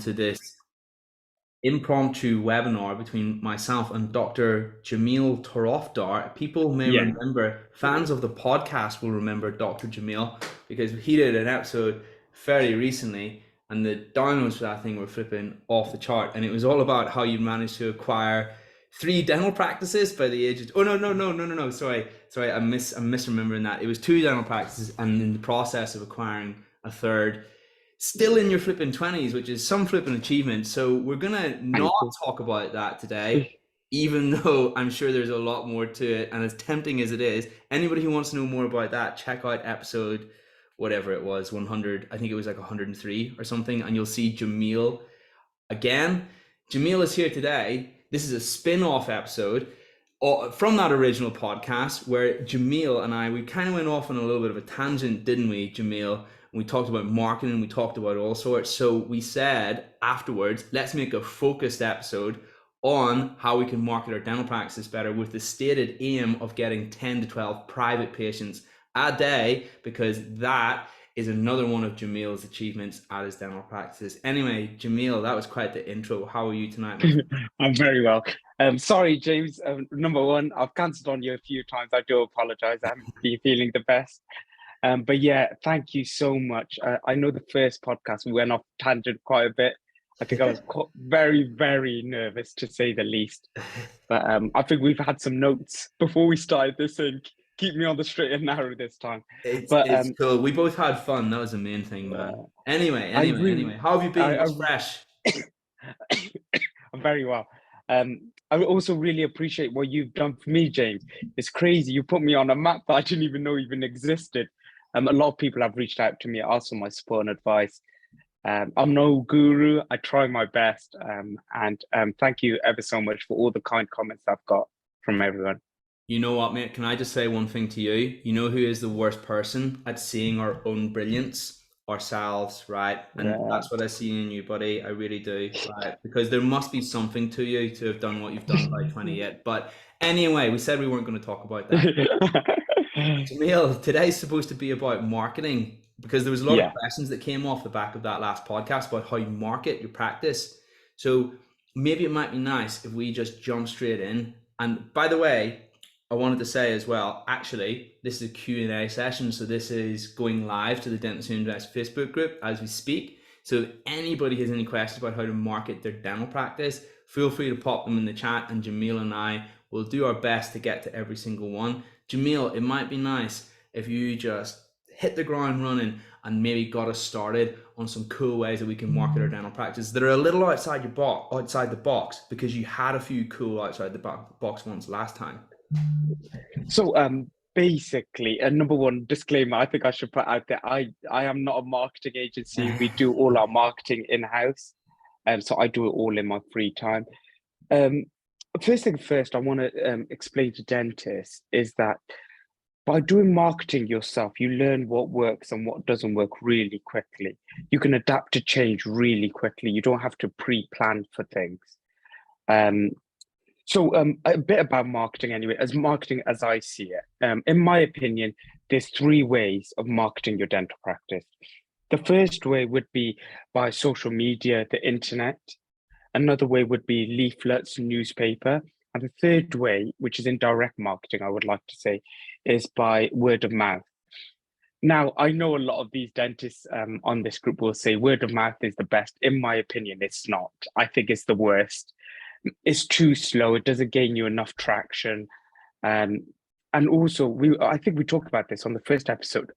to this impromptu webinar between myself and Dr. Jamil Torofdar. People may Yeah. remember, fans of the podcast will remember Dr. Jamil because he did an episode fairly recently and the downloads for that thing were flipping off the chart. And it was all about how you managed to acquire 3 dental practices by the age of, oh no, sorry, I'm misremembering that. It was 2 dental practices and in the process of acquiring a third, still in your flipping 20s, which is some flipping achievement. So we're gonna not Thank you. talk about that today, even though I'm sure there's a lot more to it. And as tempting as it is, anybody who wants to know more about that, check out episode whatever it was, 100. I think it was like 103 or something, and you'll see Jamil again. Jamil is here today. This is a spin-off episode from that original podcast where Jamil and I, we kind of went off on a little bit of a tangent, didn't we, Jamil? We talked about marketing, we talked about all sorts. So we said afterwards, let's make a focused episode on how we can market our dental practices better with the stated aim of getting 10 to 12 private patients a day, because that is another one of Jamil's achievements at his dental practices. Anyway, Jamil, that was quite the intro. How are you tonight, my friend? I'm very well. Sorry, James. Number one, I've cancelled on you a few times. I do apologize. I haven't been feeling the best. But yeah, thank you so much. I know the first podcast we went off tangent quite a bit. I think I was very, very nervous to say the least. But I think we've had some notes before we started this and keep me on the straight and narrow this time. But It's cool. We both had fun. That was the main thing, man. I really, How have you been? I What's fresh? I'm very well. I also really appreciate what you've done for me, James. It's crazy. You put me on a map that I didn't even know even existed. A lot of people have reached out to me, asked for my support and advice. I'm no guru. I try my best. And thank you ever so much for all the kind comments I've got from everyone. You know what, mate? Can I just say one thing to you? You know who is the worst person at seeing our own brilliance? Ourselves, right? And Yeah. that's what I see in you, buddy. I really do, right? Because there must be something to you to have done what you've done by 28. But anyway, we said we weren't going to talk about that. Jamil, today's supposed to be about marketing because there was a lot of Yeah. questions that came off the back of that last podcast about how you market your practice. So maybe it might be nice if we just jump straight in. And by the way, I wanted to say as well, actually, this is a Q&A session. So this is going live to the Dentists Who Invest Facebook group as we speak. So if anybody has any questions about how to market their dental practice, feel free to pop them in the chat and Jamil and I will do our best to get to every single one. Jamil, it might be nice if you just hit the ground running and maybe got us started on some cool ways that we can market our dental practice that are a little outside the box, because you had a few cool outside the box ones last time. So basically, number one disclaimer I think I should put out there, I am not a marketing agency. We do all our marketing in-house. So I do it all in my free time. First thing first, I want to explain to dentists is that by doing marketing yourself, you learn what works and what doesn't work really quickly. You can adapt to change really quickly. You don't have to pre-plan for things. So a bit about marketing anyway, marketing as I see it. In my opinion, there's 3 ways of marketing your dental practice. The first way would be by social media, the internet. Another way would be leaflets, newspaper. And the third way, which is indirect marketing, I would like to say, is by word of mouth. Now, I know a lot of these dentists on this group will say word of mouth is the best. In my opinion, it's not. I think it's the worst. It's too slow. It doesn't gain you enough traction. And also, I think we talked about this on the first episode.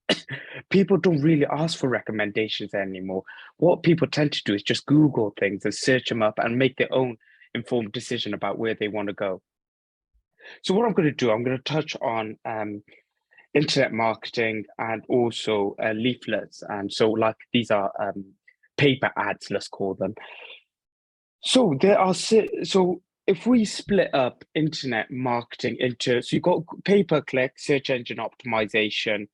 People don't really ask for recommendations anymore. What people tend to do is just Google things and search them up and make their own informed decision about where they want to go. So what I'm going to do, I'm going to touch on internet marketing and also leaflets. And so like these are paper ads, let's call them. So if we split up internet marketing into, so you've got pay-per-click, search engine optimization,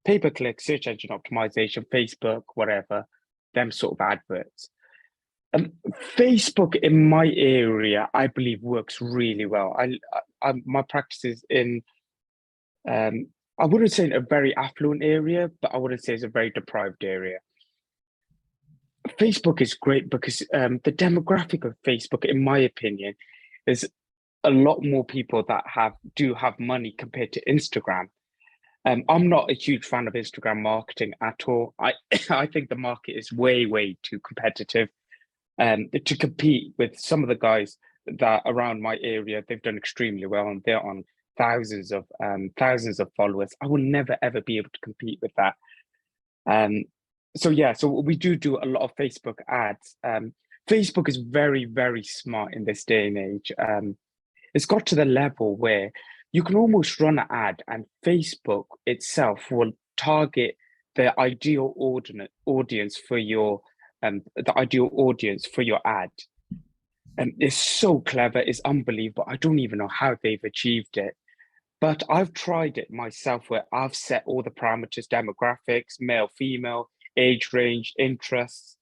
Facebook, whatever, them sort of adverts. Facebook in my area, I believe works really well. My practice is in, I wouldn't say in a very affluent area, but I wouldn't say it's a very deprived area. Facebook is great because the demographic of Facebook, in my opinion, is a lot more people that do have money compared to Instagram. I'm not a huge fan of Instagram marketing at all. I think the market is way too competitive. To compete with some of the guys that around my area, they've done extremely well and they're on thousands of followers. I will never ever be able to compete with that. So yeah, so we do a lot of Facebook ads. Facebook is very smart in this day and age. It's got to the level where you can almost run an ad and Facebook itself will target the ideal audience for your ad. And it's so clever, it's unbelievable. I don't even know how they've achieved it. But I've tried it myself where I've set all the parameters, demographics, male, female, age range, interests,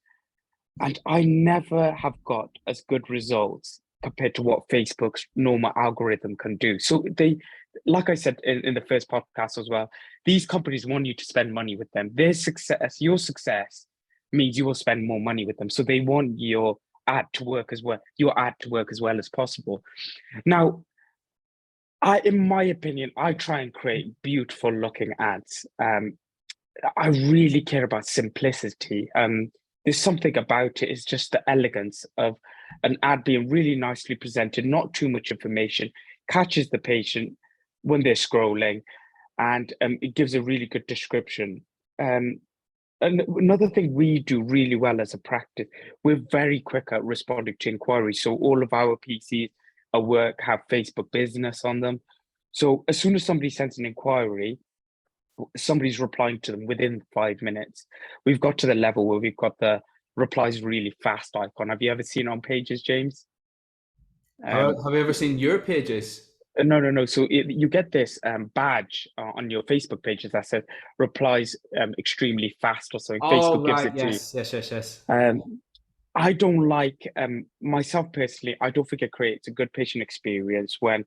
and I never have got as good results compared to what Facebook's normal algorithm can do. So they, like I said in the first podcast as well, these companies want you to spend money with them. Their success, your success means you will spend more money with them. So they want your ad to work as well as possible. Now, in my opinion, I try and create beautiful looking ads. I really care about simplicity. There's something about it. It's just the elegance of an ad being really nicely presented, not too much information, catches the patient when they're scrolling, and it gives a really good description. And another thing we do really well as a practice, we're very quick at responding to inquiries. So all of our PCs at work have Facebook business on them. So as soon as somebody sends an inquiry, somebody's replying to them within 5 minutes. We've got to the level where we've got the replies really fast icon. Have you ever seen it on pages, James? Have you ever seen your pages? No. So you get this badge on your Facebook pages that says replies extremely fast or something. Oh, Facebook gives right. it to you. Yes. I don't like myself personally. I don't think it creates a good patient experience when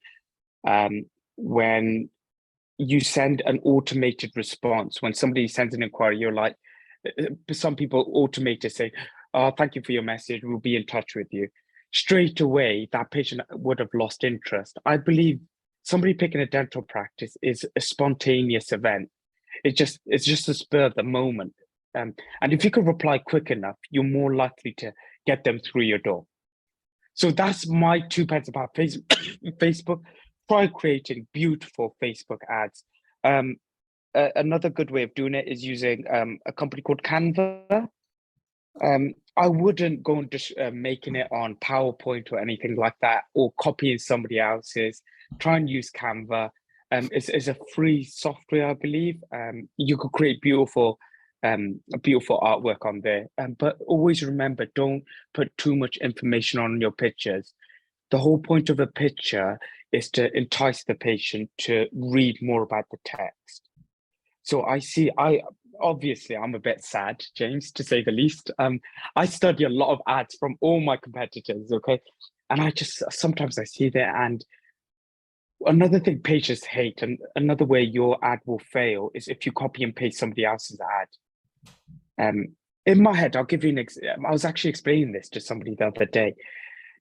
you send an automated response. When somebody sends an inquiry, you're like, some people automate it, say, "Oh, thank you for your message. We'll be in touch with you." Straight away, that patient would have lost interest. I believe somebody picking a dental practice is a spontaneous event. It's just a spur of the moment. And if you can reply quick enough, you're more likely to get them through your door. So that's my 2 pence about Facebook. Try creating beautiful Facebook ads. Another good way of doing it is using a company called Canva. I wouldn't go and just making it on PowerPoint or anything like that, or copying somebody else's. Try and use Canva. It's a free software, I believe. You could create beautiful artwork on there. But always remember, don't put too much information on your pictures. The whole point of a picture is to entice the patient to read more about the text. So obviously I'm a bit sad, James, to say the least. I study a lot of ads from all my competitors, okay? And sometimes I see that, and another thing patients hate, and another way your ad will fail is if you copy and paste somebody else's ad. In my head, I'll give you an example. I was actually explaining this to somebody the other day.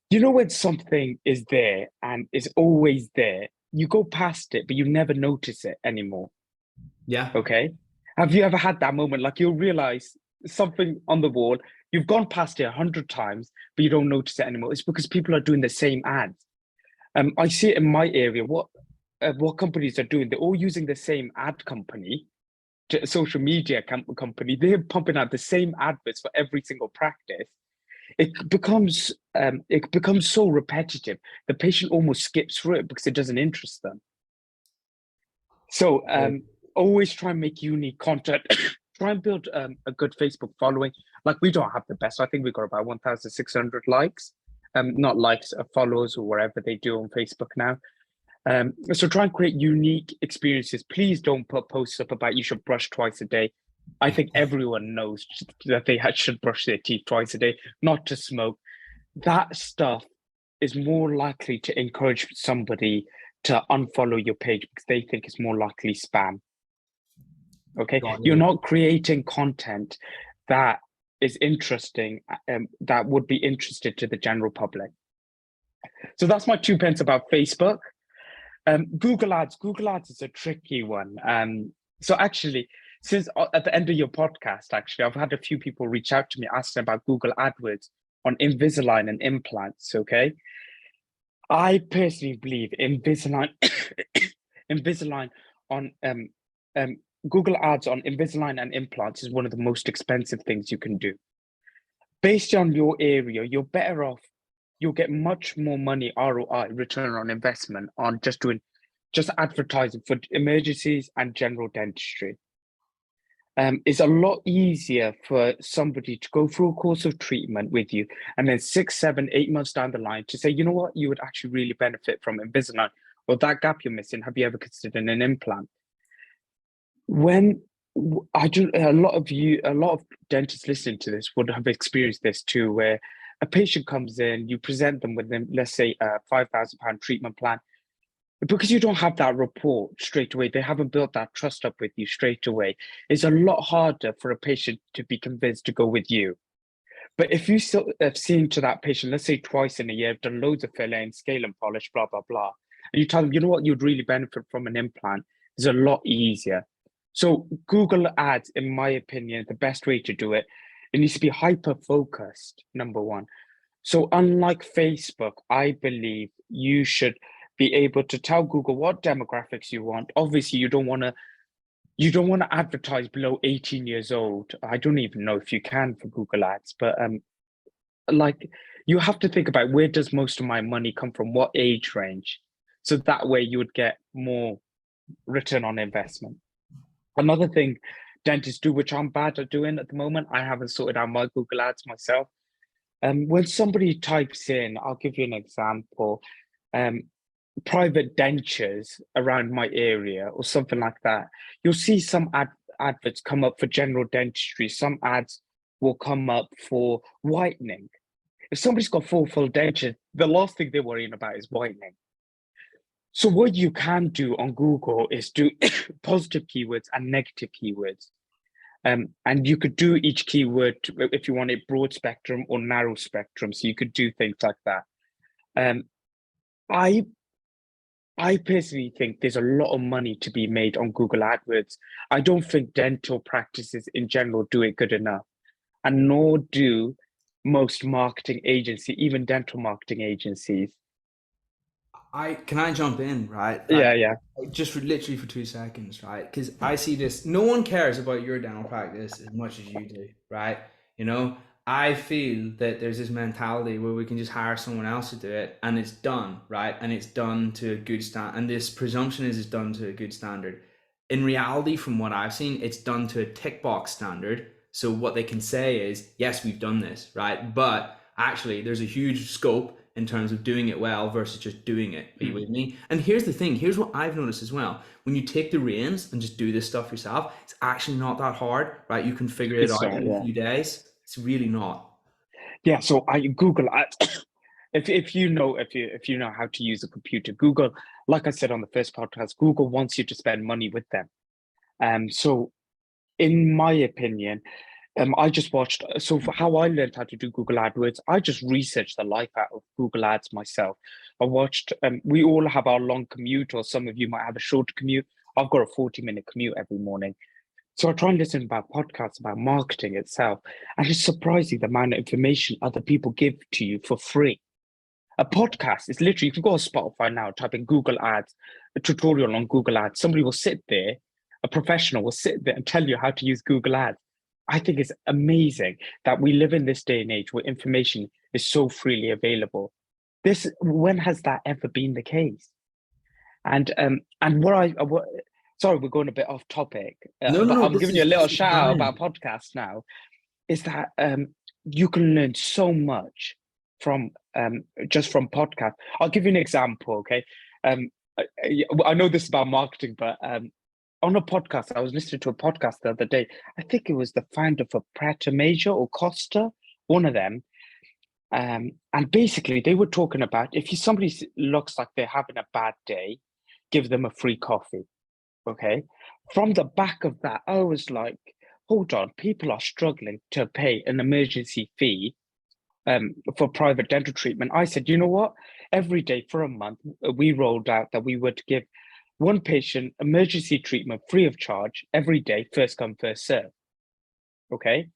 You know, when something is there and is always there, you go past it, but you never notice it anymore. Yeah. Okay. Have you ever had that moment? Like you'll realize something on the wall, you've gone past it 100 times, but you don't notice it anymore. It's because people are doing the same ads. I see it in my area. What companies are doing? They're all using the same ad company, social media company. They're pumping out the same adverts for every single practice. It becomes so repetitive. The patient almost skips through it because it doesn't interest them. So always try and make unique content. Try and build a good Facebook following. Like we don't have the best. I think we've got about 1,600 likes. Not likes, followers or whatever they do on Facebook now. So try and create unique experiences. Please don't put posts up about you should brush twice a day. I think everyone knows that they should brush their teeth twice a day, not to smoke. That stuff is more likely to encourage somebody to unfollow your page because they think it's more likely spam. Okay, you're not creating content that is interesting, that would be interested to the general public. So that's my 2 pence about Facebook. Google Ads is a tricky one. So actually, since at the end of your podcast, actually, I've had a few people reach out to me asking about Google AdWords on Invisalign and implants. Okay, I personally believe Invisalign, Invisalign on Google Ads on Invisalign and implants is one of the most expensive things you can do. Based on your area, you're better off. You'll get much more money ROI, return on investment, on just advertising for emergencies and general dentistry. It's a lot easier for somebody to go through a course of treatment with you, and then 6, 7, 8 months down the line to say, you know what, you would actually really benefit from Invisalign, or that gap you're missing, have you ever considered an implant? When a lot of dentists listening to this would have experienced this too, where a patient comes in, you present them with them, let's say a £5,000 treatment plan. Because you don't have that rapport straight away, they haven't built that trust up with you straight away. It's a lot harder for a patient to be convinced to go with you. But if you still have seen to that patient, let's say twice in a year, done loads of filling, scale and polish, blah, blah, blah, and you tell them, you know what, you'd really benefit from an implant, it's a lot easier. So Google Ads, in my opinion, the best way to do it, it needs to be hyper-focused, number one. So unlike Facebook, I believe you should be able to tell Google what demographics you want. Obviously, you don't want to advertise below 18 years old. I don't even know if you can for Google Ads, but like you have to think about, where does most of my money come from? What age range? So that way you would get more return on investment. Another thing dentists do, which I'm bad at doing at the moment, I haven't sorted out my Google Ads myself. When somebody types in, I'll give you an example, private dentures around my area or something like that, you'll see some adverts come up for general dentistry. Some ads will come up for whitening. If somebody's got full denture, the last thing they're worrying about is whitening. So what you can do on Google is do positive keywords and negative keywords. And you could do each keyword if you want it broad spectrum or narrow spectrum. So you could do things like that. I personally think there's a lot of money to be made on Google AdWords. I don't think dental practices in general do it good enough, and nor do most marketing agencies, even dental marketing agencies. Can I jump in, right? Yeah. Just for literally for 2 seconds, right? Because I see this. No one cares about your dental practice as much as you do, right? You know, I feel that there's this mentality where we can just hire someone else to do it, and it's done, right? And it's done to a good standard. And this presumption is it's done to a good standard. In reality, from what I've seen, it's done to a tick box standard. So what they can say is, yes, we've done this, right? But actually, there's a huge scope in terms of doing it well versus just doing it. Are you with me? And here's the thing. Here's what I've noticed as well. When you take the reins and just do this stuff yourself, it's actually not that hard, right? You can figure it out in a few days. It's really not. Yeah. So I Google Ads. If you know how to use a computer, Google, like I said on the first podcast, Google wants you to spend money with them. So in my opinion, I just watched, so for how I learned how to do Google AdWords, I just researched the life out of Google Ads myself. I watched, we all have our long commute, or some of you might have a short commute. I've got a 40-minute commute every morning. So I try and listen about podcasts about marketing itself. And it's surprising the amount of information other people give to you for free. A podcast is literally, you can go on Spotify now, type in Google Ads, a tutorial on Google Ads. Somebody will sit there, a professional will sit there and tell you how to use Google Ads. I think it's amazing that we live in this day and age where information is so freely available. When has that ever been the case? And sorry, we're going a bit off topic, No, but no, I'm giving you a little shout out about podcasts now. Is that you can learn so much from just from podcasts. I'll give you an example, okay? I know this is about marketing, but on a podcast, I was listening to a podcast the other day. I think it was the founder for Prata Major or Costa, one of them. And basically, they were talking about, if somebody looks like they're having a bad day, give them a free coffee. Okay. From the back of that, I was like, hold on, people are struggling to pay an emergency fee for private dental treatment. I said, you know what? Every day for a month, we rolled out that we would give one patient emergency treatment free of charge every day, first come, first serve. Okay.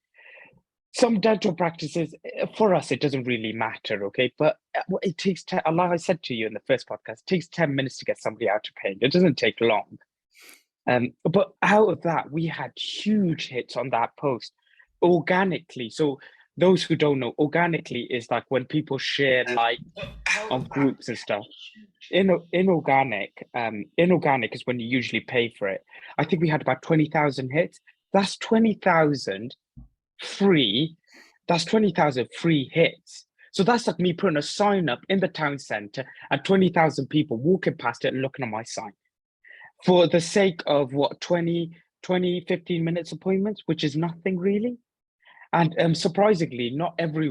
Some dental practices, for us, it doesn't really matter, okay? But it takes, like I said to you in the first podcast, it takes 10 minutes to get somebody out of pain. It doesn't take long. But out of that, we had huge hits on that post organically. So those who don't know, organically is like when people share like on groups and stuff. Inorganic is when you usually pay for it. I think we had about 20,000 hits. That's 20,000 free. That's 20,000 free hits. So that's like me putting a sign up in the town center and 20,000 people walking past it and looking at my sign for the sake of what, 15 minutes appointments, which is nothing really. And surprisingly, not every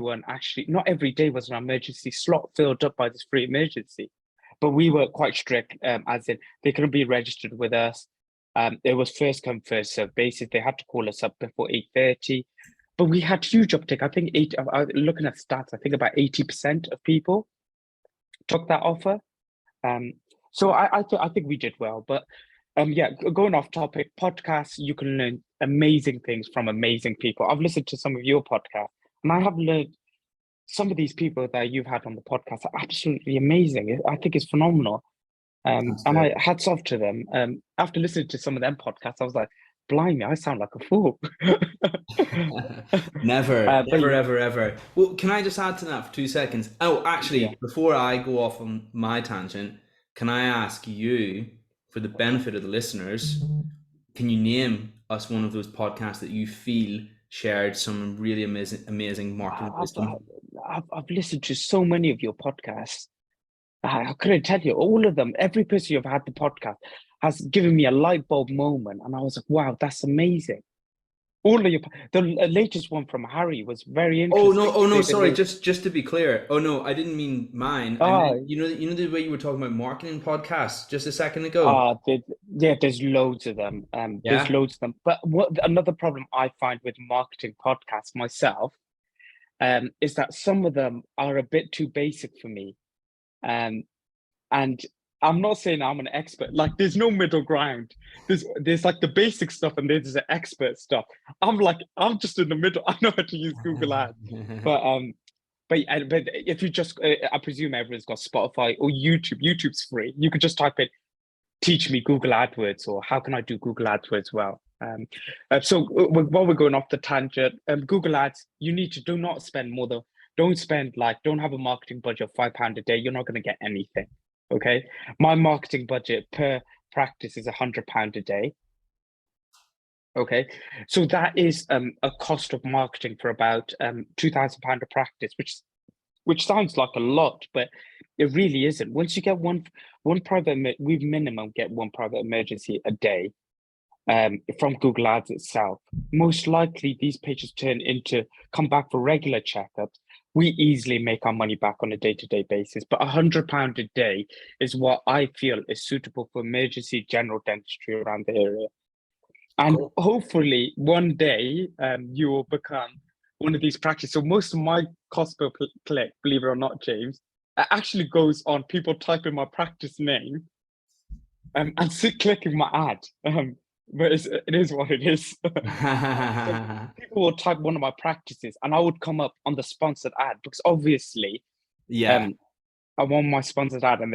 day was an emergency slot filled up by this free emergency. But we were quite strict, as in they couldn't be registered with us. It was first come, first serve basis. They had to call us up before 8:30. But we had huge uptick. I think looking at stats, I think about 80% of people took that offer. So I think we did well. But yeah, going off topic, podcasts, you can learn amazing things from amazing people. I've listened to some of your podcasts, and I have learned some of these people that you've had on the podcast are absolutely amazing. I think it's phenomenal. And I hats off to them. After listening to some of them podcasts, I was like, blimey, I sound like a fool. Never, ever. Well, can I just add to that for 2 seconds? Oh, actually, before I go off on my tangent, can I ask you, for the benefit of the listeners, can you name us one of those podcasts that you feel shared some really amazing marketing wisdom? I've listened to so many of your podcasts. I couldn't tell you all of them. Every person you've had the podcast has given me a light bulb moment, and I was like, "Wow, that's amazing!" All of the latest one from Harry was very interesting. Oh no, sorry. Just to be clear. Oh no, I didn't mean mine. I meant, you know the way you were talking about marketing podcasts just a second ago. There's loads of them. There's loads of them. But another problem I find with marketing podcasts myself, is that some of them are a bit too basic for me. And I'm not saying I'm an expert. Like, there's no middle ground. There's like the basic stuff and there's the expert stuff. I'm just in the middle. I know how to use Google Ads, but if you just, I presume everyone's got Spotify or YouTube. YouTube's free. You could just type in, teach me Google AdWords, or how can I do Google AdWords well. So while we're going off the tangent, Google Ads, you need to don't have a marketing budget of £5 a day. You're not going to get anything. Okay. My marketing budget per practice is £100 a day. Okay. So that is a cost of marketing for about £2,000 a practice, which sounds like a lot, but it really isn't. Once you get one private, we minimum get one private emergency a day. From Google Ads itself, most likely these pages come back for regular checkups. We easily make our money back on a day-to-day basis, but £100 a day is what I feel is suitable for emergency general dentistry around the area. And hopefully one day you will become one of these practices. So most of my cost per click, believe it or not, James, actually goes on people typing my practice name and clicking my ad. But it is what it is. So people will type one of my practices and I would come up on the sponsored ad, because obviously I want my sponsored ad, and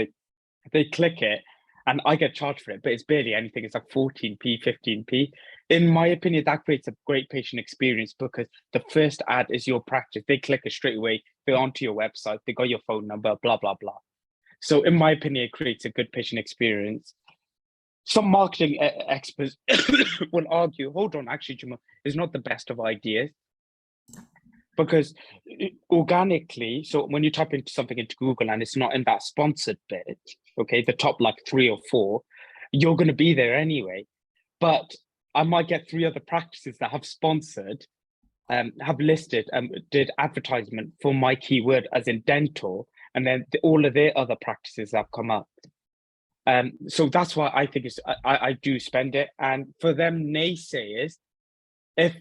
they click it and I get charged for it, but it's barely anything. It's like 14p, 15p. In my opinion, that creates a great patient experience, because the first ad is your practice. They click it straight away. They're onto your website. They got your phone number, blah, blah, blah. So in my opinion, it creates a good patient experience. Some marketing experts will argue, hold on, actually, Jamil, is not the best of ideas, because organically, so when you type into something into Google and it's not in that sponsored bit, okay, the top like 3 or 4, you're going to be there anyway. But I might get 3 other practices that have sponsored, have listed, did advertisement for my keyword as in dental, and then all of their other practices have come up. So that's why I think I do spend it. And for them naysayers, if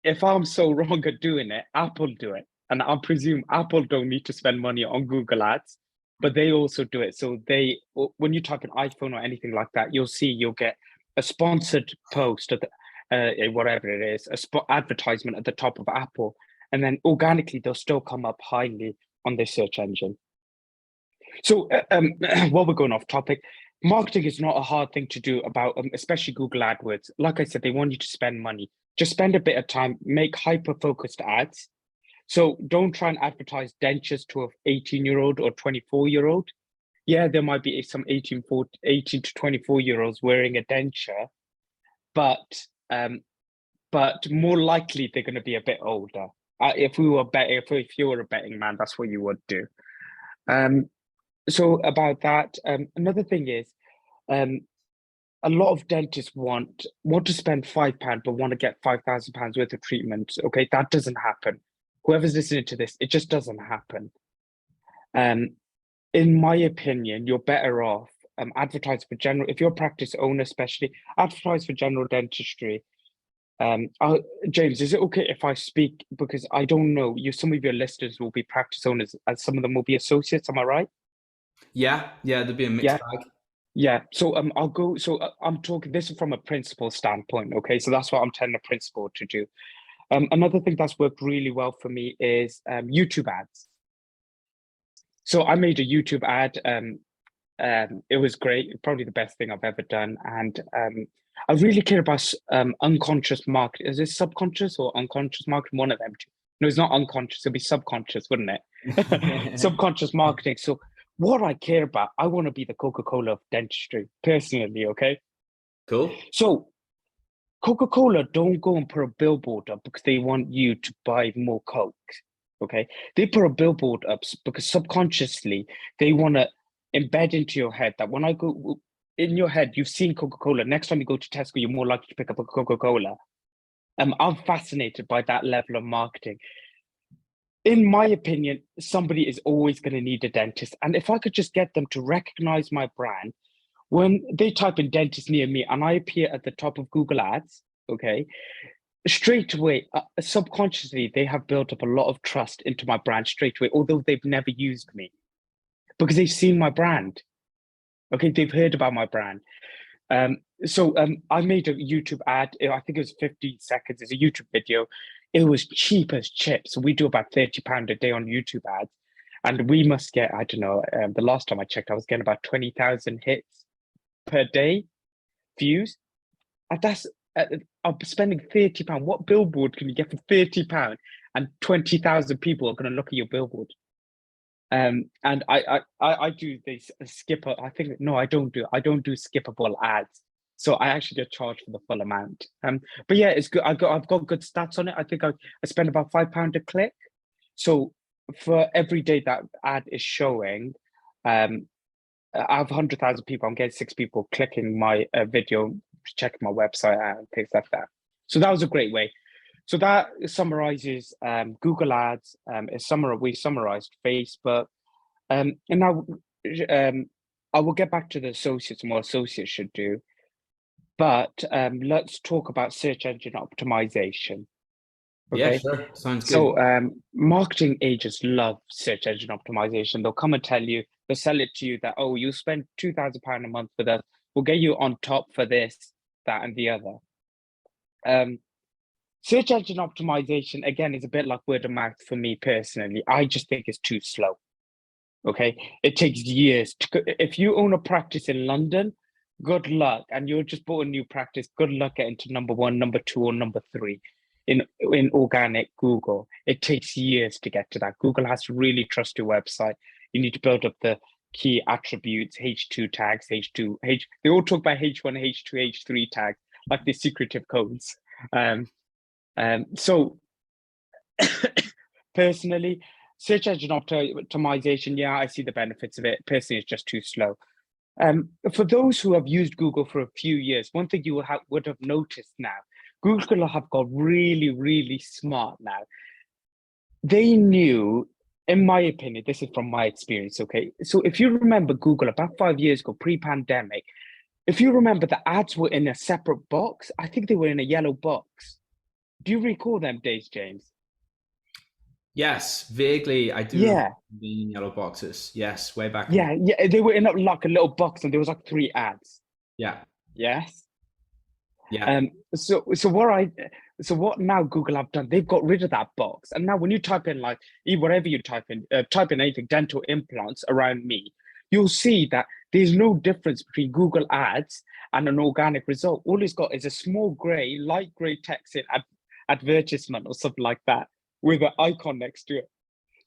if I'm so wrong at doing it, Apple do it. And I presume Apple don't need to spend money on Google Ads, but they also do it. So when you type an iPhone or anything like that, you'll get a sponsored post at the, whatever it is, advertisement at the top of Apple, and then organically they'll still come up highly on their search engine. So while we're going off topic, marketing is not a hard thing to do about, especially Google AdWords. Like I said, they want you to spend money. Just spend a bit of time, make hyper-focused ads. So don't try and advertise dentures to an 18-year-old or 24-year-old. Yeah, there might be some 18 to 24-year-olds wearing a denture, but more likely they're going to be a bit older. If you were a betting man, that's what you would do. So about that, another thing is, a lot of dentists want to spend £5, but want to get £5,000 worth of treatment. Okay, that doesn't happen. Whoever's listening to this, it just doesn't happen. In my opinion, you're better off advertise for general. If you're a practice owner, especially, advertise for general dentistry. James, is it okay if I speak, because I don't know, some of your listeners will be practice owners and some of them will be associates, am I right? Yeah, there'd be a mixed Yeah. bag. Yeah, so I'll go. So I'm talking. This is from a principal standpoint. Okay, so that's what I'm telling a principal to do. Another thing that's worked really well for me is YouTube ads. So I made a YouTube ad. It was great, probably the best thing I've ever done, and I really care about unconscious market. Is it subconscious or unconscious marketing? One of them two. No, it's not unconscious. It'd be subconscious, wouldn't it? Subconscious marketing. So what I care about, I want to be the Coca-Cola of dentistry, personally, okay? Cool. So Coca-Cola don't go and put a billboard up because they want you to buy more Coke, okay? They put a billboard up because subconsciously they want to embed into your head that when I go in your head, you've seen Coca-Cola. Next time you go to Tesco, you're more likely to pick up a Coca-Cola. I'm fascinated by that level of marketing. In my opinion, somebody is always going to need a dentist. And if I could just get them to recognize my brand, when they type in dentist near me and I appear at the top of Google Ads, okay, straight away, subconsciously, they have built up a lot of trust into my brand straight away, although they've never used me because they've seen my brand. Okay, they've heard about my brand. So I made a YouTube ad. I think it was 50 seconds. It's a YouTube video. It was cheap as chips. We do about £30 a day on YouTube ads. And we must get, I don't know, the last time I checked, I was getting about 20,000 hits per day, views. And that's, I'm spending £30. What billboard can you get for £30? And 20,000 people are going to look at your billboard. And I do this skipper. I think no, I don't do skippable ads. So I actually get charged for the full amount. But yeah, it's good. I've got good stats on it. I think I spend about £5 a click. So for every day that ad is showing, I have 100,000 people. I'm getting 6 people clicking my video, checking my website and things like that. So that was a great way. So that summarizes Google Ads. We summarized Facebook. And now I will get back to the associates and what associates should do. But let's talk about search engine optimization. Okay. Yeah, sure. Sounds good. So marketing agents love search engine optimization. They'll come and tell you, they'll sell it to you that, oh, you spend £2,000 a month for that. We'll get you on top for this, that, and the other. Search engine optimization, again, is a bit like word of mouth for me personally. I just think it's too slow. Okay. It takes years. If you own a practice in London, good luck. And you're just bought a new practice, good luck getting to number 1, number 2, or number 3 in organic Google. It takes years to get to that. Google has to really trust your website. You need to build up the key attributes, H2 tags, they all talk about H1, H2, H3 tags, like the secretive codes. So personally, search engine optimization, yeah, I see the benefits of it. Personally, it's just too slow. For those who have used Google for a few years, one thing you would have noticed now, Google have got really, really smart now. They knew, in my opinion, this is from my experience, okay? So if you remember Google about 5 years ago, pre-pandemic, if you remember the ads were in a separate box, I think they were in a yellow box. Do you recall them days, James? Yes, vaguely, I do remember Yeah, being in yellow boxes. Yes, way back in the yeah. They were in like a little box, and there was like three ads. yeah, Yes. yeah. Um. So what now Google have done? They've got rid of that box, and now when you type in like whatever you type in anything dental implants around me, you'll see that there's no difference between Google Ads and an organic result. All it's got is a small gray, light gray text in advertisement or something like that with an icon next to it.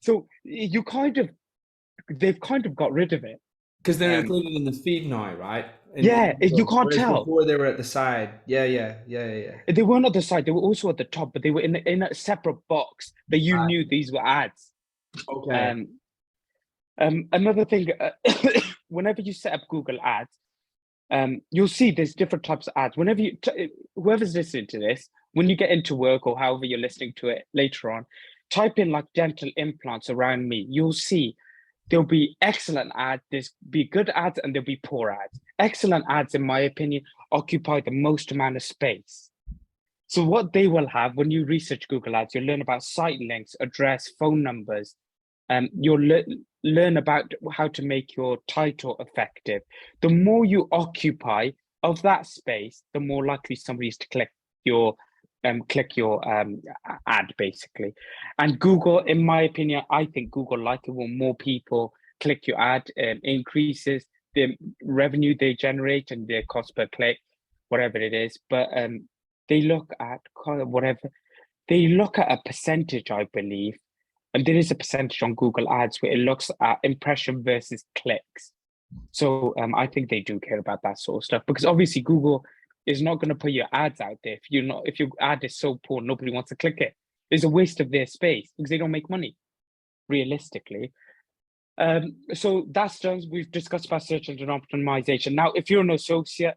So they've kind of got rid of it. Because they're Um, included in the feed now, right? yeah, you can't Whereas tell. before they were at the side. Yeah, yeah, yeah, yeah, yeah. They weren't at the side, they were also at the top, but they were in a separate box that you knew these were ads. Okay. Um, Another thing, whenever you set up Google Ads, you'll see there's different types of ads. Whenever whoever's listening to this, when you get into work or however you're listening to it later on, type in like dental implants around me. You'll see there'll be excellent ads, there's be good ads, and there'll be poor ads. Excellent ads, in my opinion, occupy the most amount of space. So what they will have when you research Google Ads, you'll learn about site links, address, phone numbers. You'll learn about how to make your title effective. The more you occupy of that space, the more likely somebody is to your click your ad basically. And Google, in my opinion, I think Google like it when more people click your ad, increases the revenue they generate and their cost per click, whatever it is. But they look at whatever they look at a percentage, I believe, and there is a percentage on Google Ads where it looks at impression versus clicks. So I think they do care about that sort of stuff because obviously Google is not going to put your ads out there if your ad is so poor nobody wants to click it. It's a waste of their space because they don't make money realistically. So that's done. We've discussed about search engine optimization. Now, if you're an associate,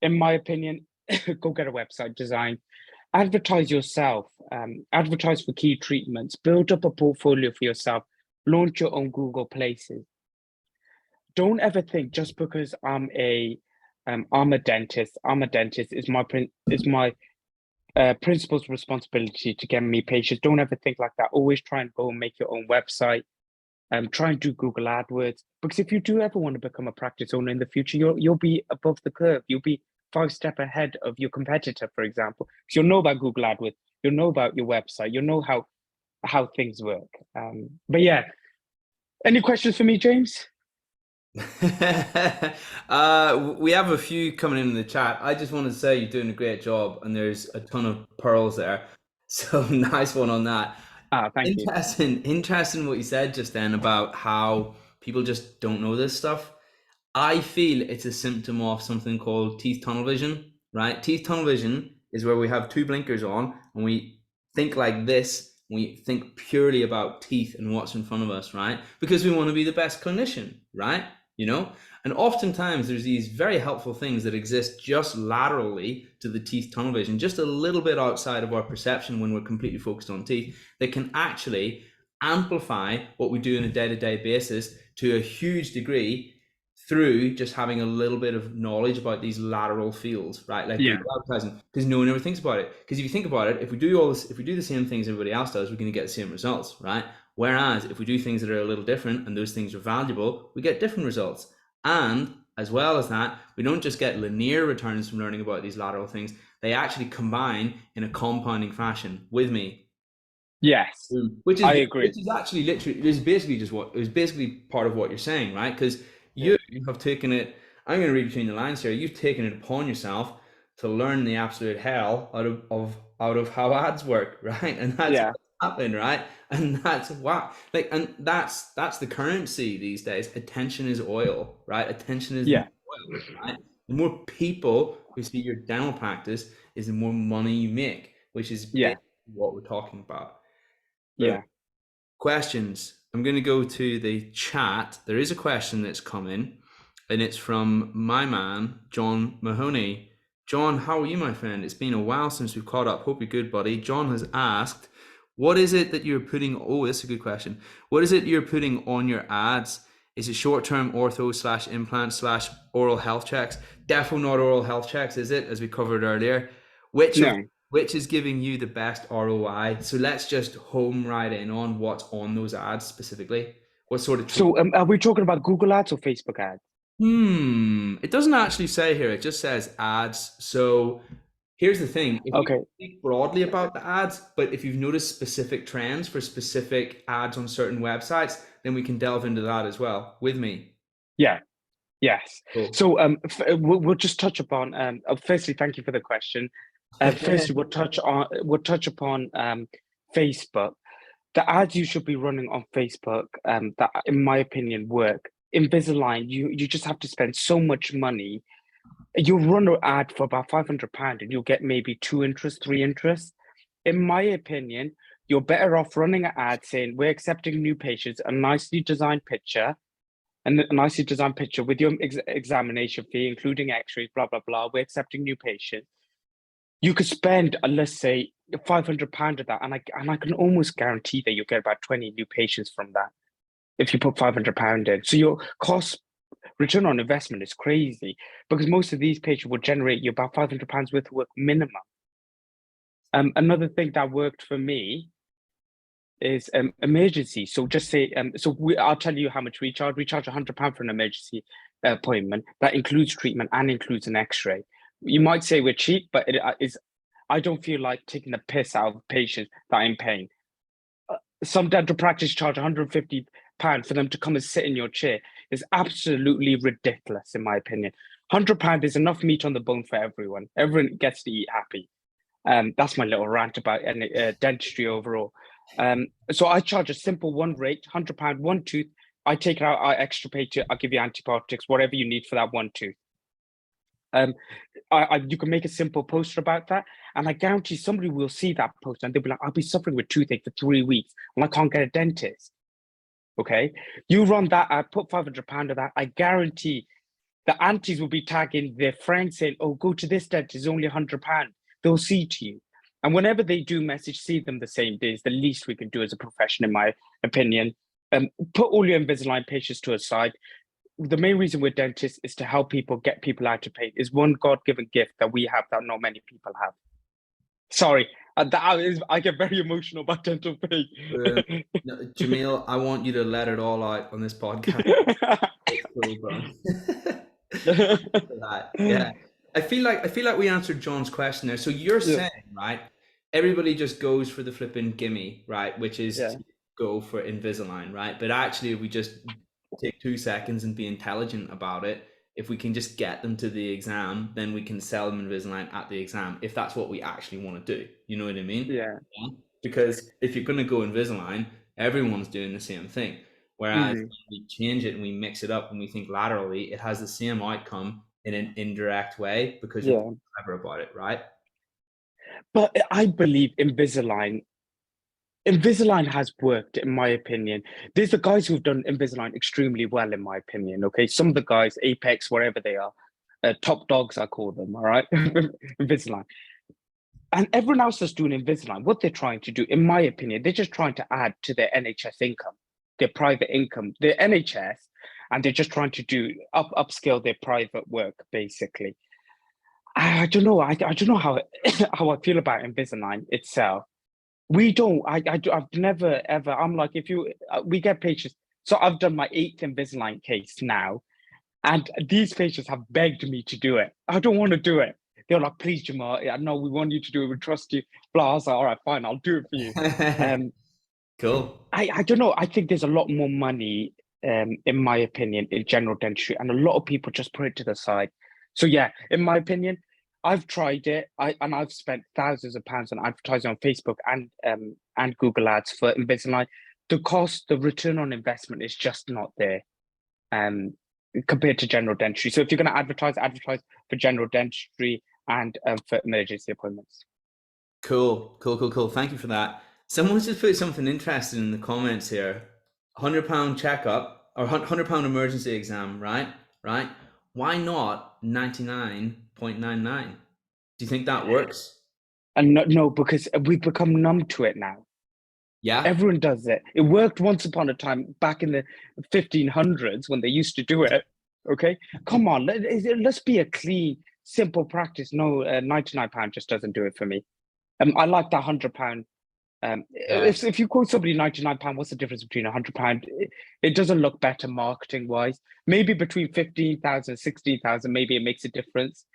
in my opinion, go get a website design, advertise yourself, advertise for key treatments, build up a portfolio for yourself, launch your own Google places. Don't ever think just because I'm a dentist. Is my principal's responsibility to get me patients. Don't ever think like that. Always try and go and make your own website. Try and do Google AdWords because if you do ever want to become a practice owner in the future, you'll be above the curve. You'll be 5 steps ahead of your competitor, for example, because you'll know about Google AdWords, you'll know about your website, you'll know how things work. But yeah, any questions for me, James? We have a few coming in the chat. I just want to say you're doing a great job, and there's a ton of pearls there. So nice one on that. Ah, thank you. Interesting what you said just then about how people just don't know this stuff. I feel it's a symptom of something called teeth tunnel vision, right? Teeth tunnel vision is where we have two blinkers on and we think like this. We think purely about teeth and what's in front of us, right? Because we want to be the best clinician, right? You know? And oftentimes there's these very helpful things that exist just laterally to the teeth tunnel vision, just a little bit outside of our perception when we're completely focused on teeth, that can actually amplify what we do on a day-to-day basis to a huge degree through just having a little bit of knowledge about these lateral fields, right? Like Yeah, Google advertising, because no one ever thinks about it. Because if you think about it, if we do all this, if we do the same things everybody else does, we're going to get the same results, right? Whereas if we do things that are a little different and those things are valuable, we get different results. And as well as that, we don't just get linear returns from learning about these lateral things, they actually combine in a compounding fashion with me. yes, Which I is agree. actually literally is basically just what it was basically part of what you're saying, right? Because Yeah, you have taken it. I'm going to read between the lines here. You've taken it upon yourself to learn the absolute hell out of how ads work, right? And that's yeah, what's happened, right? And that's what like, and that's the currency these days. Attention is oil, right? Attention is the yeah, oil, right? The more people who see your dental practice is the more money you make, which is yeah, basically what we're talking about. Boom. yeah. Questions. I'm going to go to the chat. There is a question that's come in, and it's from my man, John Mahoney. John, how are you, my friend? It's been a while since we've caught up. Hope you're good, buddy. John has asked, what is it that you're putting? Oh, that's a good question. What is it you're putting on your ads? Is it short-term ortho slash implant slash oral health checks? Definitely not oral health checks, is it? As we covered earlier. Which of No. which is giving you the best ROI? So let's just home right in on what's on those ads specifically. What sort of treatment? So are we talking about Google ads or Facebook ads? It doesn't actually say here. It just says ads. So here's the thing. If we Okay. speak broadly about the ads, but if you've noticed specific trends for specific ads on certain websites, then we can delve into that as well with me. Yeah. Yes. Cool. So we'll just touch upon. Firstly, thank you for the question. Firstly, we'll touch upon Facebook. The ads you should be running on Facebook, that in my opinion work. Invisalign, you just have to spend so much money. You'll run an ad for about £500 and you'll get maybe 2 interests, 3 interests. In my opinion, you're better off running an ad saying we're accepting new patients, a nicely designed picture, and a nicely designed picture with your examination fee, including X-rays, blah blah blah. We're accepting new patients. You could spend, let's say, £500 of that, and I can almost guarantee that you'll get about 20 new patients from that if you put £500 in. So your cost return on investment is crazy because most of these patients will generate you about £500 worth of work minimum. Another thing that worked for me is emergency. So just say, I'll tell you how much we charge. We charge £100 for an emergency appointment. That includes treatment and includes an X-ray. You might say we're cheap, but it is. I don't feel like taking the piss out of patients that are in pain. Some dental practice charge £150 for them to come and sit in your chair. It's absolutely ridiculous, in my opinion. £100 is enough meat on the bone for everyone. Everyone gets to eat happy. That's my little rant about dentistry overall. So I charge a simple one rate, £100, one tooth. I take it out, I extirpate it, I'll give you antibiotics, whatever you need for that one tooth. You can make a simple poster about that, and I guarantee somebody will see that poster and they'll be like, I'll be suffering with toothache for 3 weeks and I can't get a dentist. Okay, you run that, I put £500 of that, I guarantee the aunties will be tagging their friends saying, oh, go to this dentist, it's only £100. They'll see to you. And whenever they do message, see them the same day is the least we can do as a profession, in my opinion. Put all your Invisalign patients to a side. The main reason we're dentists is to help people, get people out of pain. It's one God-given gift that we have that not many people have. Sorry, I get very emotional about dental pain. No, Jamil, I want you to let it all out on this podcast. It's cool, bro. That. Yeah. I feel like we answered John's question there. So you're Yeah, saying, right, everybody just goes for the flipping gimme, right? Which is yeah, to go for Invisalign, right? But actually if we just take 2 seconds and be intelligent about it, if we can just get them to the exam, then we can sell them Invisalign at the exam if that's what we actually want to do. You know what I mean? yeah. Yeah. Because if you're gonna go Invisalign, everyone's doing the same thing. Whereas Mm, we change it and we mix it up and we think laterally, it has the same outcome in an indirect way because you're yeah. being clever about it, right? But I believe Invisalign has worked, in my opinion. There's the guys who've done Invisalign extremely well, in my opinion. Okay, some of the guys, Apex, wherever they are, top dogs, I call them. All right, Invisalign, and everyone else that's doing Invisalign. What they're trying to do, in my opinion, they're just trying to add to their NHS income, their private income, their NHS, and they're just trying to do upscale their private work, basically. I don't know. I don't know how how I feel about Invisalign itself. We don't. I've never ever. I'm like, if you, we get patients. So I've done my 8th Invisalign case now, and these patients have begged me to do it. I don't want to do it. They're like, please, Jamal, I know we want you to do it. We trust you. Blah. I was like, all right, fine, I'll do it for you. Um, Cool. I don't know. I think there's a lot more money, in my opinion, in general dentistry, and a lot of people just put it to the side. So yeah, in my opinion, I've tried it. I've spent thousands of pounds on advertising on Facebook and Google Ads for Invisalign. The cost, the return on investment is just not there, um, compared to general dentistry. So if you're going to advertise for general dentistry and for emergency appointments. Cool. Cool. Cool. Cool. Thank you for that. Someone's just put something interesting in the comments here. £100 checkup or £100 emergency exam, right? Right? Why not 99.99? Do you think that works? And no, because we've become numb to it now. Yeah. Everyone does it. It worked once upon a time back in the 1500s when they used to do it. Okay, come on, let's be a clean, simple practice. No, £99 just doesn't do it for me. I like that £100. Yeah. If you quote somebody £99, what's the difference between £100? It doesn't look better marketing wise. Maybe between 15,000, 16,000, maybe it makes a difference.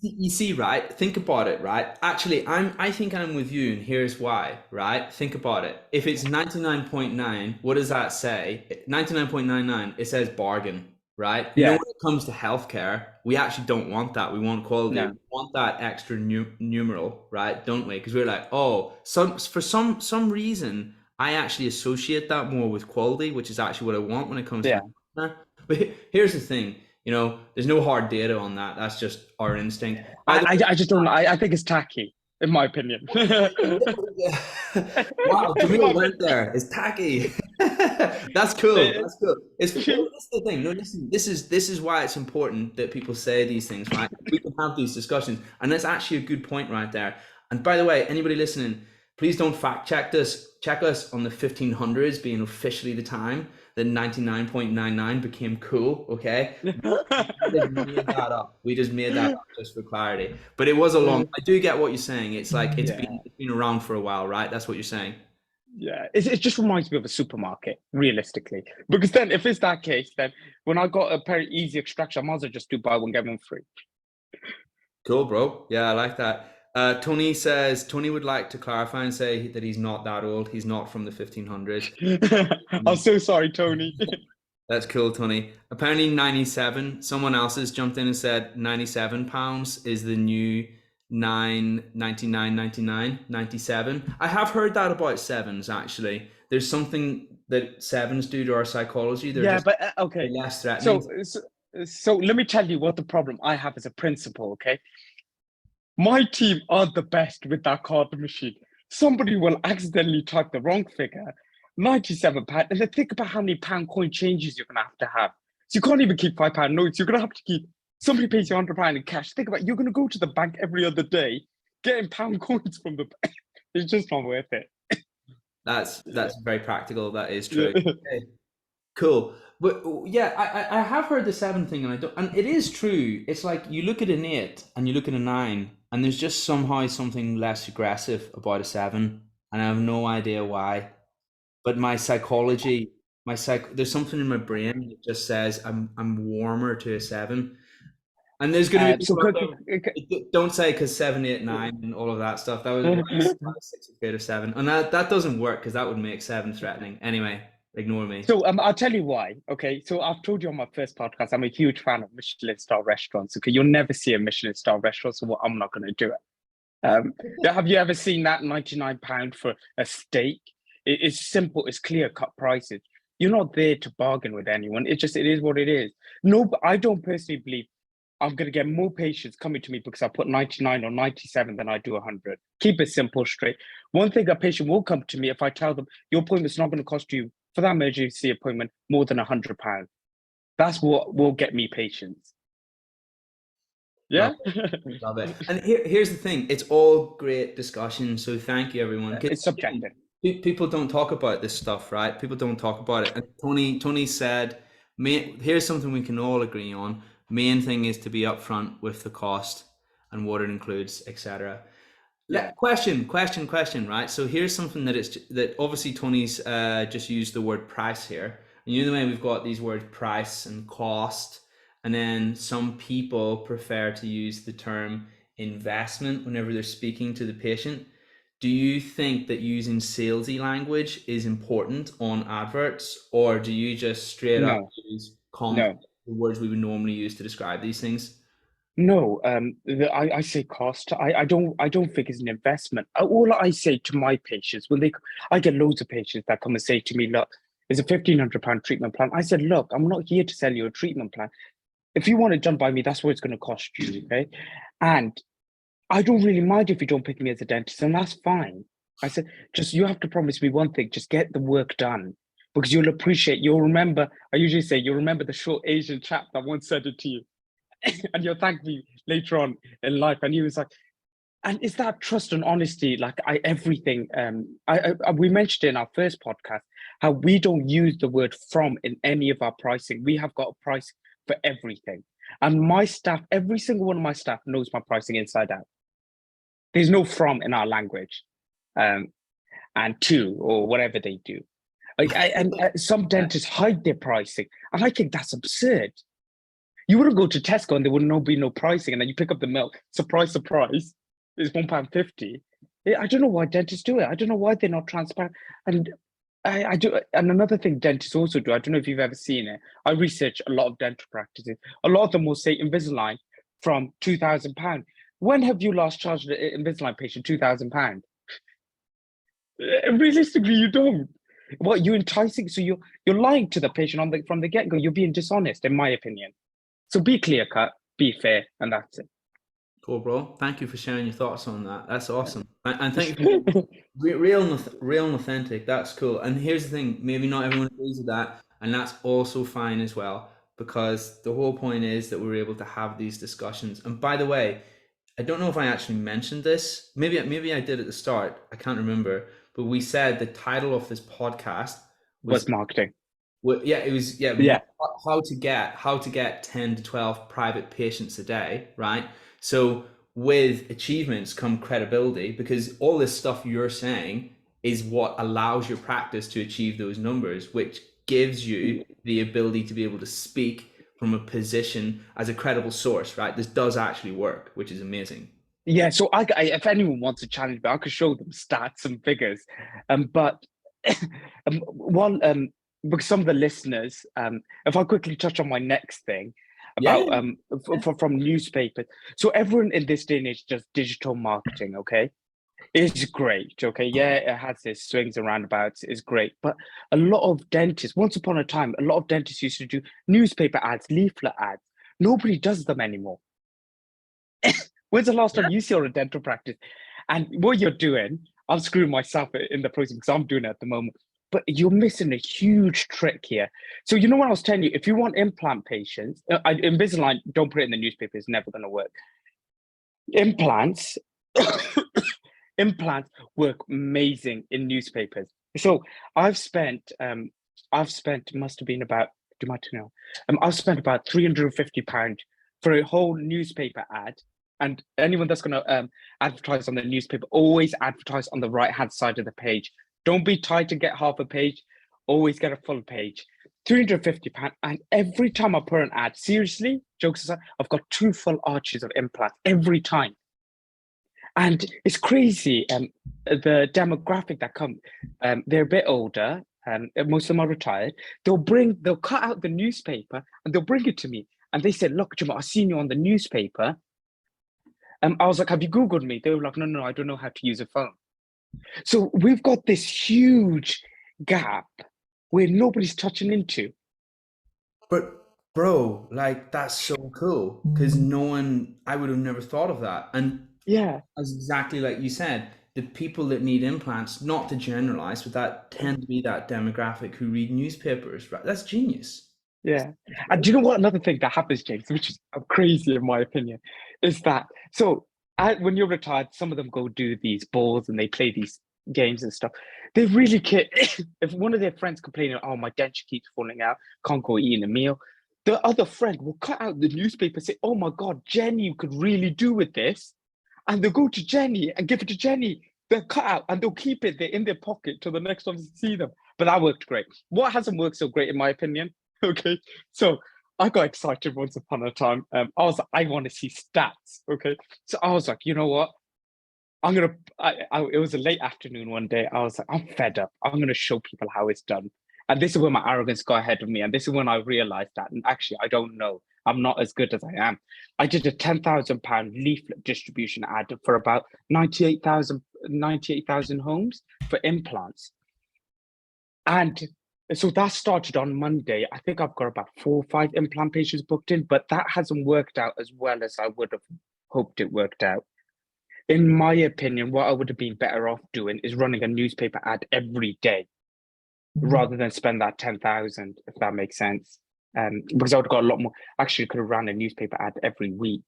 You see, right? Think about it, right? Actually, I think I'm with you, and here's why, right? Think about it. If it's 99.9, what does that say? 99.99, it says bargain, right? You know, Yeah, when it comes to healthcare, we actually don't want that. We want quality. We no, want that extra numeral, right? Don't we? Because we're like, oh, for some reason, I actually associate that more with quality, which is actually what I want when it comes to yeah. my partner. But here's the thing. There's no hard data on that. That's just our instinct. By the I just don't. I think it's tacky, in my opinion. way, wow, Jamil went there. It's tacky. That's cool. That's cool. Well, this is the thing. No, listen. This is why it's important that people say these things, right? We can have these discussions, and that's actually a good point right there. And by the way, anybody listening, please don't fact check this. Check us on the 1500s being officially the time that 99.99 became cool. Okay, we just made that up. We just made that up just for clarity. But it was a long. I do get what you're saying. It's like Yeah, it's been around for a while, right? That's what you're saying. yeah. It just reminds me of a supermarket, realistically. Because then, if it's that case, then when I got a very easy extraction, I might as well just do buy one get one free. Cool, bro. Yeah, I like that. Tony says Tony would like to clarify and say that he's not that old. He's not from the 1500s. I'm so sorry, Tony. That's cool, Tony. Apparently, 97. Someone else has jumped in and said £97 is the new 9.99.99 97. I have heard that about sevens actually. There's something that sevens do to our psychology. Yeah, but They're okay. less threatening. So let me tell you what the problem I have as a principal. Okay, my team are the best with that card machine. Somebody will accidentally type the wrong figure, £97, and then think about how many pound coin changes you're gonna have to have. So you can't even keep £5 notes. You're gonna have to keep. Somebody pays you £100 in cash. Think about it, you're gonna go to the bank every other day, getting pound coins from the bank. It's just not worth it. That's very practical. That is Yeah. true. Okay. Cool. But yeah, I have heard the seven thing, and I don't, and it is true. It's like you look at an eight and you look at a nine, and there's just somehow something less aggressive about a seven, and I have no idea why. But my psychology, there's something in my brain that just says I'm warmer to a seven. And there's going to be So people out there, don't say because seven, eight, nine, and all of that stuff. That was when I was six grade of seven, and that doesn't work because that would make seven threatening. Anyway, ignore me. So I'll tell you why. Okay, so I've told you on my first podcast, I'm a huge fan of Michelin star restaurants. Okay, you'll never see a Michelin star restaurant, so I'm not going to do it. Have you ever seen that £99 for a steak? It's simple, it's clear cut prices. You're not there to bargain with anyone. It is what it is. No, but I don't personally believe I'm going to get more patients coming to me because I put 99 or 97 than I do 100. Keep it simple, straight. One thing, a patient will come to me if I tell them your appointment's not going to cost you for that emergency appointment more than £100. That's what will get me patients. Love Yeah. it, love it. And here's the thing: it's all great discussion. So thank you, everyone. Because It's subjective. people don't talk about this stuff, right? People don't talk about it. And Tony said, here's something we can all agree on. Main thing is to be upfront with the cost and what it includes, etc. Yeah. Question, right? So here's something that obviously Tony's just used the word price here. And you know the way we've got these words price and cost, and then some people prefer to use the term investment whenever they're speaking to the patient. Do you think that using salesy language is important on adverts, or do you just straight up No, use common no. the words we would normally use to describe these things? No, I say cost. I don't think it's an investment. All I say to my patients when I get loads of patients that come and say to me, "Look, there's a £1,500 treatment plan." I said, "Look, I'm not here to sell you a treatment plan. If you want it done by me, that's what it's going to cost you, okay? And I don't really mind if you don't pick me as a dentist, and that's fine." I said, "Just you have to promise me one thing: just get the work done." Because you'll remember. I usually say, you'll remember the short Asian chap that once said it to you, and you'll thank me later on in life. And he was like, and it's that trust and honesty, like everything. We mentioned in our first podcast how we don't use the word from in any of our pricing. We have got a price for everything, and my staff, every single one of my staff knows my pricing inside out. There's no from in our language, and to or whatever they do. And some dentists hide their pricing, and I think that's absurd. You wouldn't go to Tesco and there would be no pricing, and then you pick up the milk. Surprise, surprise, it's £1.50. I don't know why dentists do it. I don't know why they're not transparent. And I do. And another thing dentists also do, I don't know if you've ever seen it. I research a lot of dental practices. A lot of them will say Invisalign from £2,000. When have you last charged an Invisalign patient £2,000? Realistically, you don't. What, you're enticing? So you're lying to the patient from the get-go. You're being dishonest, in my opinion. So be clear cut, be fair, and that's it. Cool, bro. Thank you for sharing your thoughts on that. That's awesome. And thank you for being real and authentic. That's cool. And here's the thing, maybe not everyone agrees with that, and that's also fine as well, because the whole point is that we're able to have these discussions. And by the way, I don't know if I actually mentioned this. Maybe I did at the start. I can't remember. But we said the title of this podcast was marketing. Well, yeah, it was. Yeah. How to get 10 to 12 private patients a day, right? So with achievements come credibility, because all this stuff you're saying is what allows your practice to achieve those numbers, which gives you the ability to be able to speak from a position as a credible source, right? This does actually work, which is amazing. Yeah, so if anyone wants to challenge me, I could show them stats and figures. But because some of the listeners, if I quickly touch on my next thing about from newspapers. So everyone in this day and age does digital marketing, okay? It's great, okay? Yeah, it has its swings and roundabouts, it's great. But a lot of dentists, once upon a time, a lot of dentists used to do newspaper ads, leaflet ads. Nobody does them anymore. When's the last time you saw a dental practice? And what you're doing, I'm screwing myself in the process because I'm doing it at the moment, but you're missing a huge trick here. So you know what I was telling you, if you want implant patients, Invisalign, don't put it in the newspaper, it's never going to work. Implants, implants work amazing in newspapers. So I've spent, must have been about, I've spent about £350 for a whole newspaper ad. And anyone that's going to advertise on the newspaper, always advertise on the right-hand side of the page. Don't be tied to get half a page. Always get a full page. £350. And every time I put an ad, seriously, jokes aside, I've got 2 full arches of implants every time. And it's crazy. The demographic that come, they're a bit older. Most of them are retired. They'll cut out the newspaper and they'll bring it to me. And they said, look, Jamil, I've seen you on the newspaper. I was like, have you Googled me? They were like, no, I don't know how to use a phone. So we've got this huge gap where nobody's touching into. But bro, like that's so cool, because I would have never thought of that. And yeah, that's exactly like you said, the people that need implants, not to generalize, but that tend to be that demographic who read newspapers, right? That's genius. Yeah. And do you know what another thing that happens, James, which is crazy in my opinion, is that when you're retired, some of them go do these balls and they play these games and stuff. They really care. If one of their friends complaining, oh, my denture keeps falling out, can't go eating a meal, the other friend will cut out the newspaper and say, oh my God, Jenny could really do with this. And they'll go to Jenny and give it to Jenny. They'll cut out and they'll keep it there in their pocket till the next time you see them. But that worked great. What hasn't worked so great, in my opinion? Okay, so I got excited once upon a time. I was like, I want to see stats. Okay, so I was like, you know what? It was a late afternoon one day. I was like, I'm fed up. I'm gonna show people how it's done. And this is when my arrogance got ahead of me. And this is when I realized that, and actually, I don't know. I'm not as good as I am. I did a £10,000 leaflet distribution ad for about 98,000 homes for implants. And so that started on Monday. I think I've got about 4 or 5 implant patients booked in, but that hasn't worked out as well as I would have hoped it worked out. In my opinion, what I would have been better off doing is running a newspaper ad every day rather than spend that 10,000, if that makes sense. Because I would have got a lot more. Actually, could have ran a newspaper ad every week.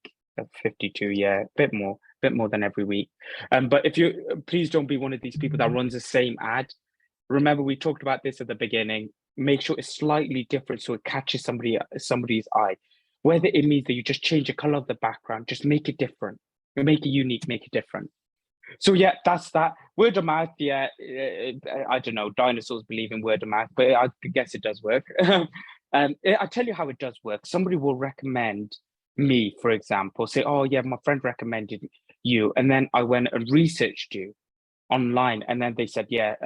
52, yeah, a bit more than every week. But if you please don't be one of these people that runs the same ad. Remember, we talked about this at the beginning. Make sure it's slightly different so it catches somebody's eye. Whether it means that you just change the color of the background, just make it different. Make it unique, make it different. So yeah, that's that. Word of mouth, yeah. I don't know. Dinosaurs believe in word of mouth, but I guess it does work. I tell you how it does work. Somebody will recommend me, for example, say, "Oh yeah, my friend recommended you," and then I went and researched you online, and then they said, "Yeah,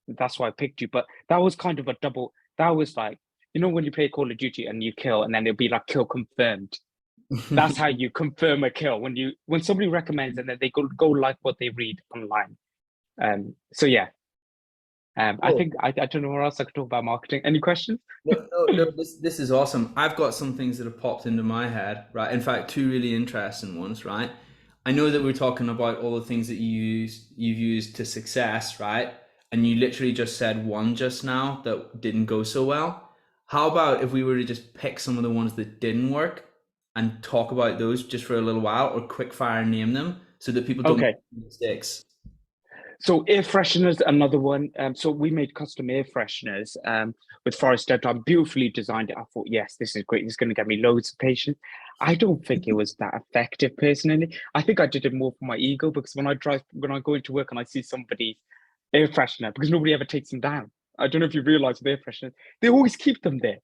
that's why I picked you." But that was kind of a double. That was like, when you play Call of Duty and you kill, and then it'll be like kill confirmed. That's how you confirm a kill when somebody recommends and then they go like what they read online. So yeah, I Cool. think I don't know what else I could talk about marketing. Any questions? No, no, no, this is awesome. I've got some things that have popped into my head, right? In fact, two really interesting ones, right? I know that we're talking about all the things that you've used to success, right? And you literally just said one just now that didn't go so well. How about if we were to just pick some of the ones that didn't work and talk about those just for a little while, or quick fire name them so that people don't Okay, make mistakes? so air fresheners, another one. So we made custom air fresheners with forest dental. I beautifully designed it. I thought, yes, this is great. This is going to get me loads of patients. I don't think it was that effective personally. I think I did it more for my ego because when I go into work and I see somebody's air freshener, because nobody ever takes them down. I don't know if you realize with air fresheners, they always keep them there.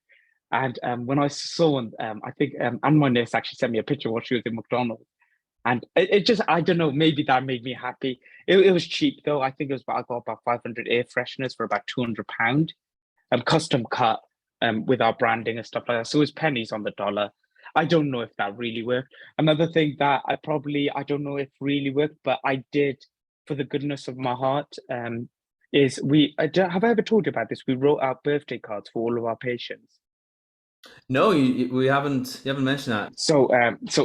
And when I saw, I think, and my nurse actually sent me a picture while she was in McDonald's. And it just, I don't know, maybe that made me happy. It was cheap though. I think it was I got about 500 air fresheners for about £200, custom cut, with our branding and stuff like that. So it was pennies on the dollar. I don't know if that really worked. Another thing that I don't know if really worked, but I did for the goodness of my heart, is have I ever told you about this? We wrote out birthday cards for all of our patients. No, we haven't. You haven't mentioned that. So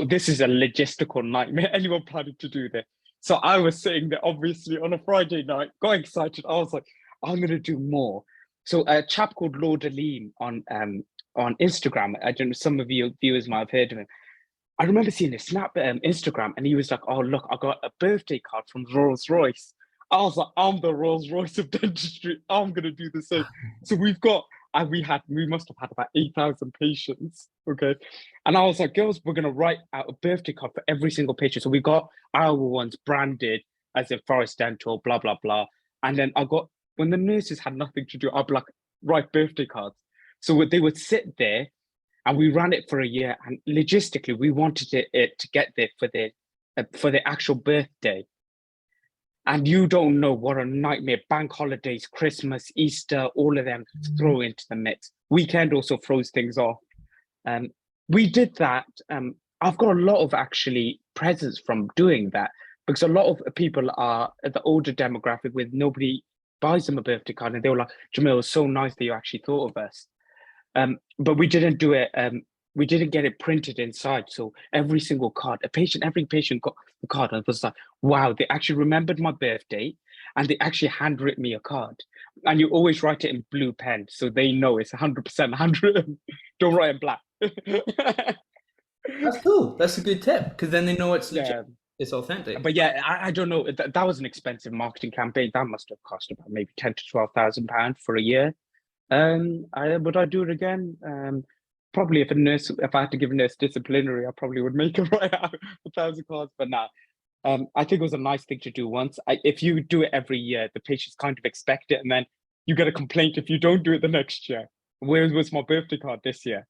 this is a logistical nightmare. Anyone planning to do this? So I was sitting there, obviously, on a Friday night, got excited. I was like, I'm gonna do more. So a chap called Lord Alim on Instagram. I don't know, some of you viewers might have heard of him. I remember seeing his snap Instagram, and he was like, "Oh look, I got a birthday card from Rolls Royce." I was like, "I'm the Rolls Royce of dentistry. I'm gonna do the same." So we must have had about 8,000 patients, okay. And I was like, "Girls, we're gonna write out a birthday card for every single patient." So we got our ones branded as in Forest Dental, blah blah blah. And then I got when the nurses had nothing to do, I'd be like, write birthday cards. So they would sit there and we ran it for a year. And logistically, we wanted it to get there for the actual birthday. And you don't know what a nightmare bank holidays, Christmas, Easter, all of them throw into the mix. Weekend also throws things off. Um, we did that. I've got a lot of actually presents from doing that because a lot of people are at the older demographic with nobody buys them a birthday card, and they were like, "Jamil, it's so nice that you actually thought of us." But we didn't do it. We didn't get it printed inside. So every patient got the card and it was like, wow, they actually remembered my birthday and they actually handwritten me a card. And you always write it in blue pen so they know it's 100% handwritten. Don't write in black. That's cool. That's a good tip because then they know it's legit. Yeah. It's authentic. But yeah, I don't know. That was an expensive marketing campaign. That must have cost about maybe 10 to 12,000 pounds for a year. Would I do it again? Probably if I had to give a nurse disciplinary, I probably would make her write out 1,000 cards. But now, I think it was a nice thing to do once. If you do it every year, the patients kind of expect it, and then you get a complaint if you don't do it the next year. Where was my birthday card this year?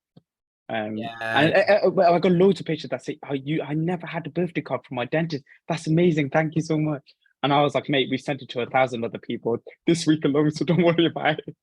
Yeah. And well, I got loads of patients that say, "Oh, I never had a birthday card from my dentist. That's amazing. Thank you so much." And I was like, "Mate, we sent it to 1,000 other people this week alone, so don't worry about it."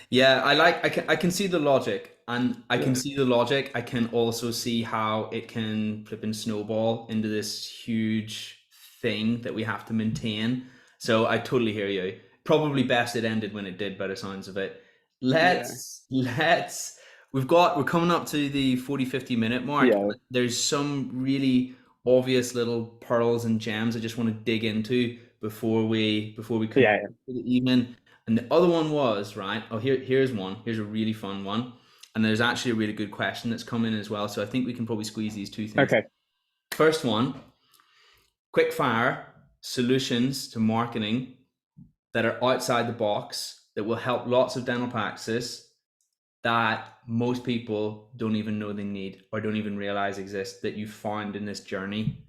Yeah, I can see the logic, and I can Yeah. see the logic. I can also see how it can flip and snowball into this huge thing that we have to maintain. So I totally hear you. Probably best it ended when it did, by the sounds of it. Yeah. Let's we're coming up to the 40-50 minute mark. Yeah. There's some really obvious little pearls and gems I just want to dig into before we conclude Yeah. for the evening. And the other one was, right? Oh, here's one. Here's a really fun one. And there's actually a really good question that's come in as well. So I think we can probably squeeze these two things. Okay. First one, quick fire solutions to marketing that are outside the box that will help lots of dental practices that most people don't even know they need or don't even realize exist that you found in this journey.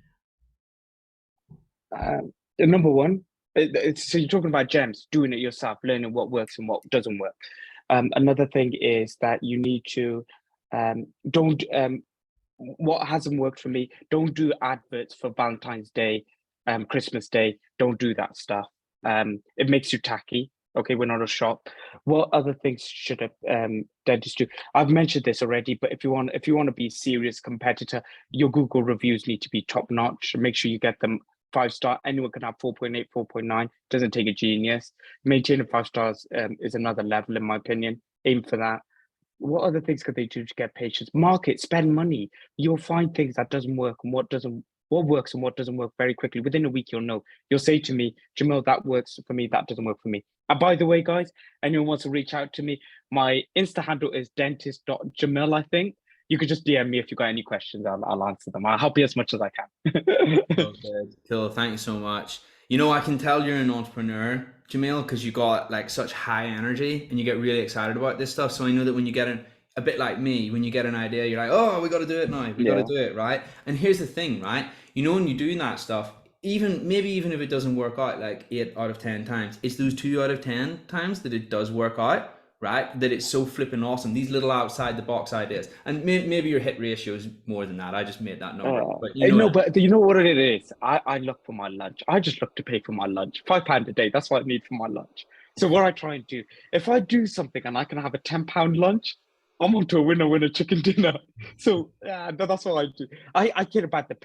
Number one, so you're talking about gems, doing it yourself, learning what works and what doesn't work. Another thing is that you need to don't what hasn't worked for me, don't do adverts for Valentine's Day, Christmas Day. Don't do that stuff. It makes you tacky. Okay, we're not a shop. What other things should a dentist do? I've mentioned this already, but if you want to be a serious competitor, your Google reviews need to be top notch. Make sure you get them 5-star. Anyone can have 4.8, 4.9. Doesn't take a genius. Maintaining 5 stars is another level, in my opinion. Aim for that. What other things could they do to get patients? Market, spend money. You'll find things that doesn't work and what works and what doesn't work very quickly. Within a week, you'll know. You'll say to me, Jamil, that works for me, that doesn't work for me. And by the way, guys, anyone wants to reach out to me, my Insta handle is dentist.jamil, I think. You could just DM me if you got any questions. I'll answer them. I'll help you as much as I can. Okay, cool. Thanks so much. You know, I can tell you're an entrepreneur, Jamil, because you got like such high energy and you get really excited about this stuff. So I know that when you get a bit like me, when you get an idea, you're like, oh, we got to do it now. We got to Yeah. do it, right? And here's the thing, right? You know, when you're doing that stuff, even if it doesn't work out like 8 out of 10 times, it's those 2 out of 10 times that it does work out, right? That it's so flipping awesome. These little outside the box ideas, and maybe your hit ratio is more than that. I just made that number, but you know No, what but you know what it is? I look for my lunch. I just look to pay for my lunch. £5 a day. That's what I need for my lunch. So what I try and do, if I do something and I can have a £10 lunch, I'm on to a winner chicken dinner. So that's what I do. I care about the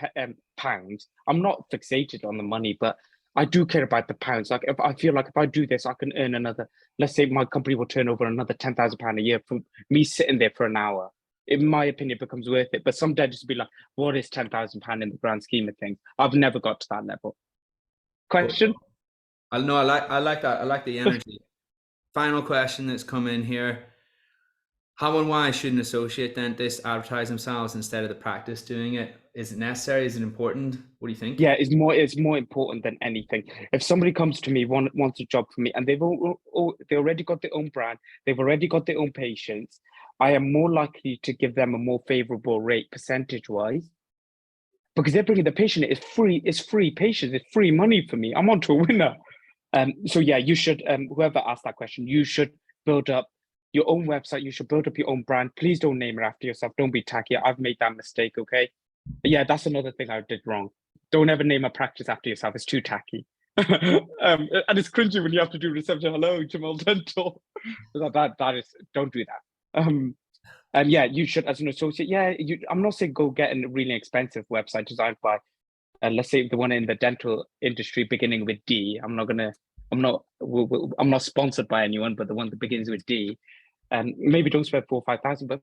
pounds. I'm not fixated on the money, but I do care about the pounds. Like if I feel like if I do this, I can earn another. Let's say my company will turn over another £10,000 a year from me sitting there for an hour. In my opinion, it becomes worth it. But some dentists will be like, what is £10,000 in the grand scheme of things? I've never got to that level. Question? Cool. I know I like that. I like the energy. Final question that's come in here. How and why should an associate dentist advertise themselves instead of the practice doing it? Is it necessary? Is it important? What do you think? Yeah, it's more important than anything. If somebody comes to me, wants a job for me, and they already got their own brand, they've already got their own patients, I am more likely to give them a more favorable rate percentage wise because they're bringing the patient. It's free patients, it's free money for me. I'm on to a winner. So yeah, you should. Whoever asked that question, you should build up your own website. You should build up your own brand. Please don't name it after yourself. Don't be tacky. I've made that mistake. Okay. Yeah, that's another thing I did wrong. Don't ever name a practice after yourself. It's too tacky. And it's cringy when you have to do reception. Hello, Jamal Dental. That is, don't do that. And yeah, you should as an associate. Yeah, I'm not saying go get a really expensive website designed by, let's say the one in the dental industry beginning with D. I'm not sponsored by anyone, but the one that begins with D. And maybe don't spend 4 or 5,000, but